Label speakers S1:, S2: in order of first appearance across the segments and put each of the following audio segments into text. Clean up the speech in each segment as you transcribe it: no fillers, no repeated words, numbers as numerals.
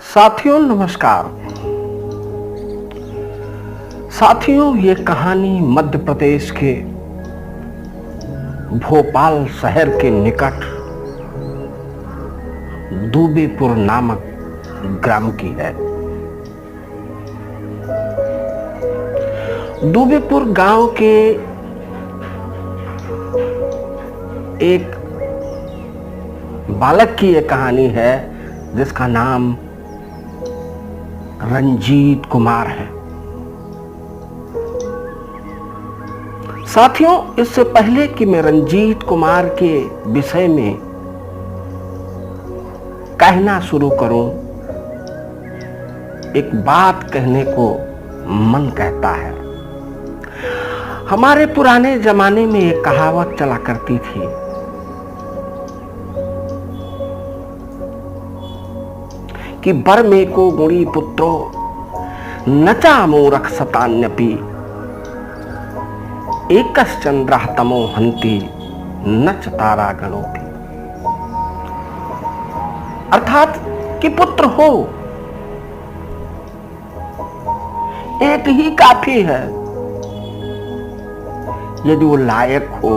S1: साथियों नमस्कार। साथियों, ये कहानी मध्य प्रदेश के भोपाल शहर के निकट दूबेपुर नामक ग्राम की है। दूबेपुर गांव के एक बालक की ये कहानी है जिसका नाम रंजीत कुमार है। साथियों, इससे पहले कि मैं रंजीत कुमार के विषय में कहना शुरू करूं, एक बात कहने को मन कहता है। हमारे पुराने जमाने में एक कहावत चला करती थी, कि बर में को गुणी पुत्रो नचा मूरख सतान्यपि एकस चंद्रः तमो हंति नच तारा गणोति। अर्थात कि पुत्र हो एक ही काफी है। यदि वो लायक हो,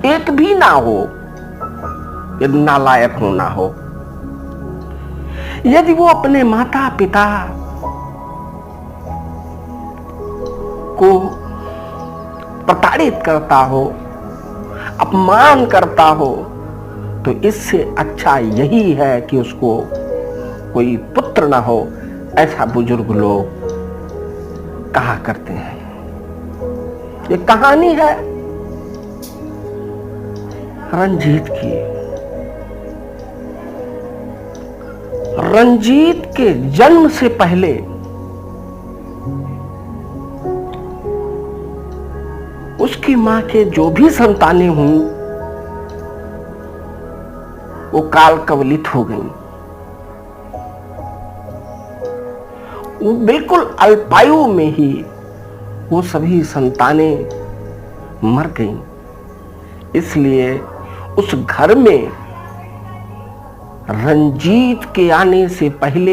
S1: एक भी ना हो, यदि नालायक होना हो, यदि वो अपने माता पिता को प्रताड़ित करता हो, अपमान करता हो, तो इससे अच्छा यही है कि उसको कोई पुत्र ना हो, ऐसा बुजुर्ग लोग कहा करते हैं। ये कहानी है रंजीत की। रंजीत के जन्म से पहले उसकी मां के जो भी संतानें हुई वो काल कवलित हो गईं। वो बिल्कुल अल्पायु में ही वो सभी संतानें मर गईं। इसलिए उस घर में रंजीत के आने से पहले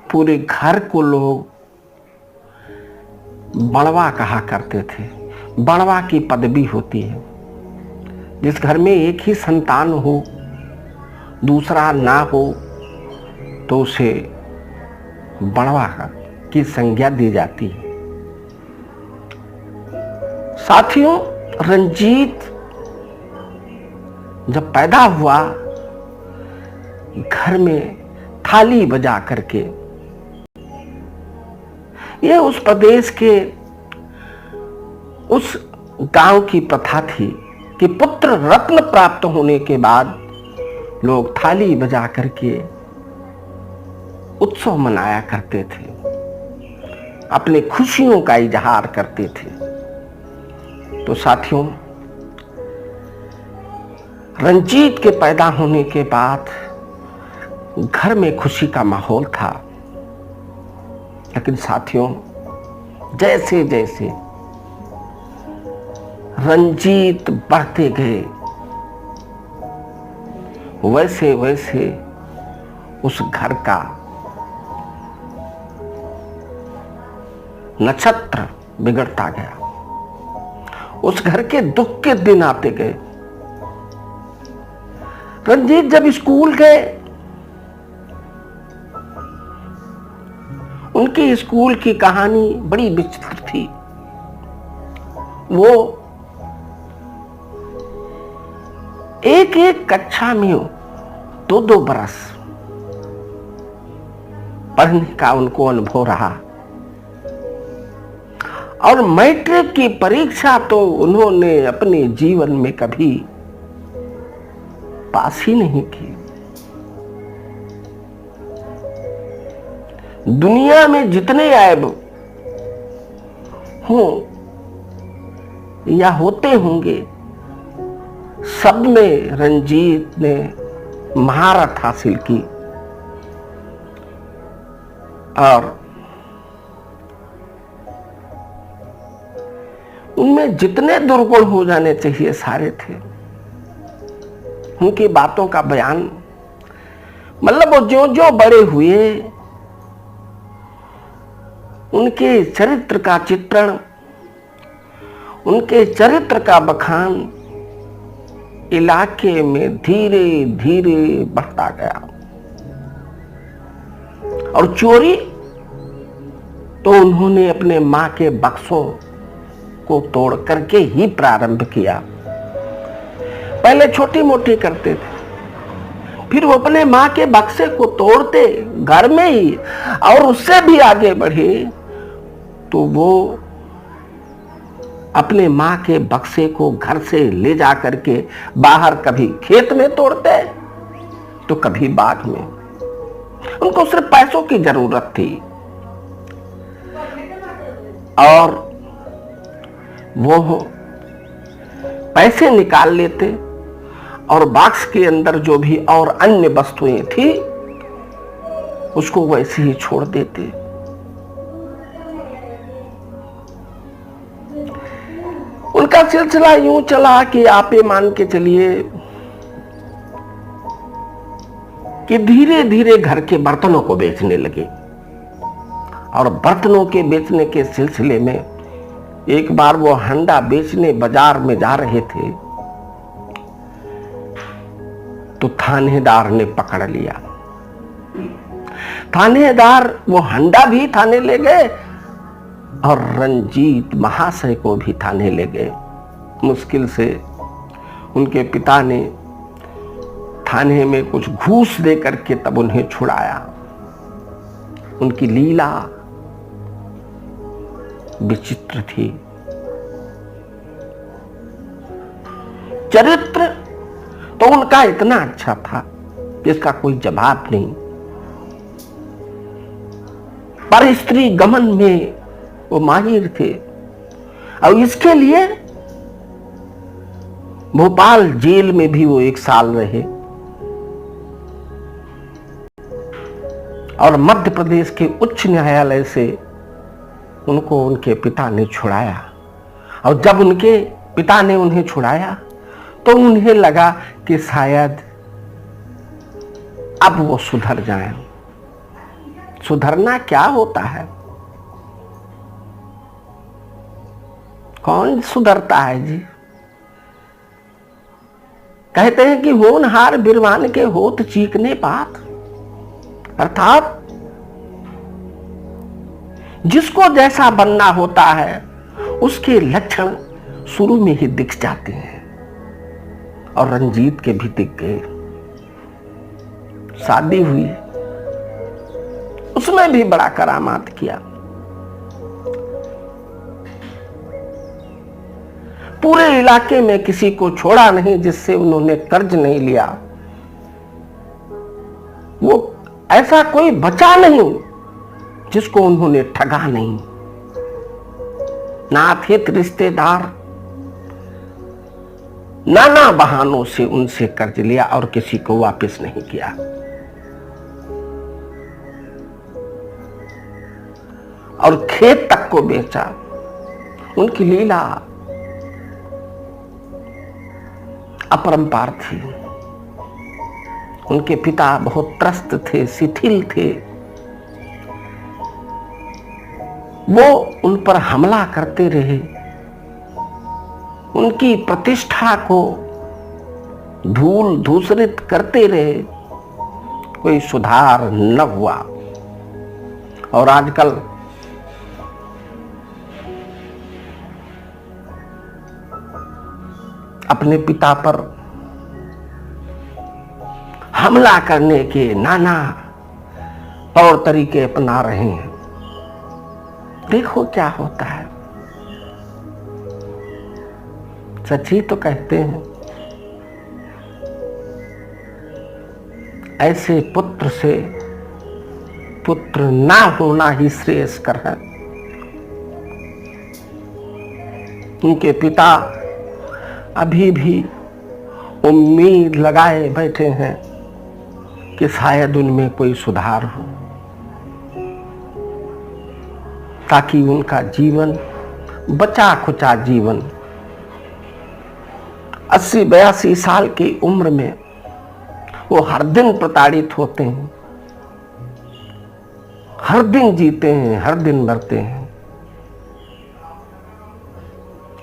S1: पूरे घर को लोग बड़वा कहा करते थे। बड़वा की पदवी होती है। जिस घर में एक ही संतान हो, दूसरा ना हो, तो उसे बड़वा की संज्ञा दी जाती है। साथियों, रंजीत जब पैदा हुआ, घर में थाली बजा करके, ये उस प्रदेश के उस गांव की प्रथा थी कि पुत्र रत्न प्राप्त होने के बाद लोग थाली बजा करके उत्सव मनाया करते थे, अपनी खुशियों का इजहार करते थे। तो साथियों, रंजीत के पैदा होने के बाद घर में खुशी का माहौल था। लेकिन साथियों, जैसे जैसे रंजीत बढ़ते गए, वैसे वैसे उस घर का नक्षत्र बिगड़ता गया। उस घर के दुख के दिन आते गए। रंजीत जब स्कूल गए, उनकी स्कूल की कहानी बड़ी विचित्र थी। वो एक एक कक्षा में 2-2 बरस पढ़ने का उनको अनुभव रहा, और मैट्रिक की परीक्षा तो उन्होंने अपने जीवन में कभी पास ही नहीं की। दुनिया में जितने ऐब हो या होते होंगे, सब में रंजीत ने महारत हासिल की, और उनमें जितने दुर्गुण हो जाने चाहिए सारे थे। उनकी बातों का बयान, मतलब वो जो जो बड़े हुए उनके चरित्र का चित्रण, उनके चरित्र का बखान इलाके में धीरे धीरे बढ़ता गया। और चोरी तो उन्होंने अपने मां के बक्सों को तोड़ करके ही प्रारंभ किया। पहले छोटी मोटी करते थे, फिर वो अपने मां के बक्से को तोड़ते घर में ही, और उससे भी आगे बढ़े तो वो अपने मां के बक्से को घर से ले जा करके बाहर कभी खेत में तोड़ते तो कभी बाग में। उनको सिर्फ पैसों की जरूरत थी और वो पैसे निकाल लेते और बॉक्स के अंदर जो भी और अन्य वस्तुएं थी उसको वैसे ही छोड़ देते। उनका सिलसिला यूं चला कि आप ये मान के चलिए कि धीरे धीरे घर के बर्तनों को बेचने लगे। और बर्तनों के बेचने के सिलसिले में एक बार वो हंडा बेचने बाजार में जा रहे थे तो थानेदार ने पकड़ लिया। थानेदार वो हंडा भी थाने ले गए और रंजीत महाशय को भी थाने ले गए। मुश्किल से उनके पिता ने थाने में कुछ घूस दे करके तब उन्हें छुड़ाया। उनकी लीला विचित्र थी। चरित्र तो उनका इतना अच्छा था जिसका कोई जवाब नहीं, पर स्त्री गमन में वो माहिर थे। और इसके लिए भोपाल जेल में भी वो 1 साल रहे और मध्य प्रदेश के उच्च न्यायालय से उनको उनके पिता ने छुड़ाया। और जब उनके पिता ने उन्हें छुड़ाया तो उन्हें लगा कि शायद अब वो सुधर जाएं। सुधरना क्या होता है? कौन सुधरता है जी? कहते हैं कि होनहार बिरवान के होत चीकने पात, अर्थात जिसको जैसा बनना होता है उसके लक्षण शुरू में ही दिख जाते हैं। और रंजीत के भी दिख गए। शादी हुई, उसमें भी बड़ा करामात किया। पूरे इलाके में किसी को छोड़ा नहीं जिससे उन्होंने कर्ज नहीं लिया। वो ऐसा कोई बचा नहीं जिसको उन्होंने ठगा नहीं। नाथित रिश्तेदार नाना बहानों से उनसे कर्ज लिया और किसी को वापस नहीं किया। और खेत तक को बेचा। उनकी लीला अपरंपार थी। उनके पिता बहुत त्रस्त थे, शिथिल थे। वो उन पर हमला करते रहे, उनकी प्रतिष्ठा को धूल धूसरित करते रहे, कोई सुधार न हुआ। और आजकल अपने पिता पर हमला करने के नाना तौर तरीके अपना रहे हैं। देखो क्या होता है। सच ही तो कहते हैं, ऐसे पुत्र से पुत्र ना होना ही श्रेयस्कर है। उनके पिता अभी भी उम्मीद लगाए बैठे हैं कि शायद उनमें कोई सुधार हो, ताकि उनका जीवन, बचा खुचा जीवन 80-82 साल की उम्र में वो हर दिन प्रताड़ित होते हैं, हर दिन जीते हैं, हर दिन मरते हैं,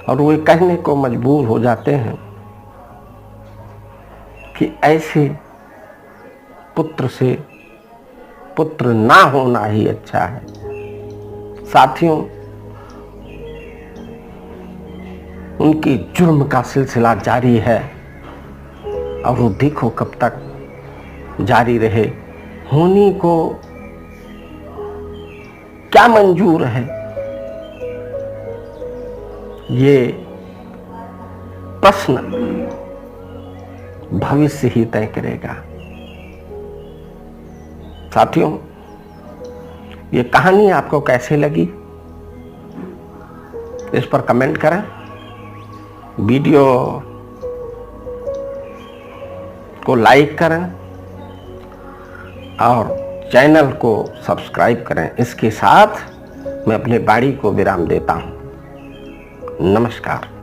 S1: और वे कहने को मजबूर हो जाते हैं कि ऐसे पुत्र से पुत्र ना होना ही अच्छा है। साथियों, उनकी जुर्म का सिलसिला जारी है और वो देखो कब तक जारी रहे। होनी को क्या मंजूर है, ये प्रश्न भविष्य ही तय करेगा। साथियों, ये कहानी आपको कैसे लगी इस पर कमेंट करें। वीडियो को लाइक करें और चैनल को सब्सक्राइब करें। इसके साथ मैं अपने वाणी को विराम देता हूं। नमस्कार।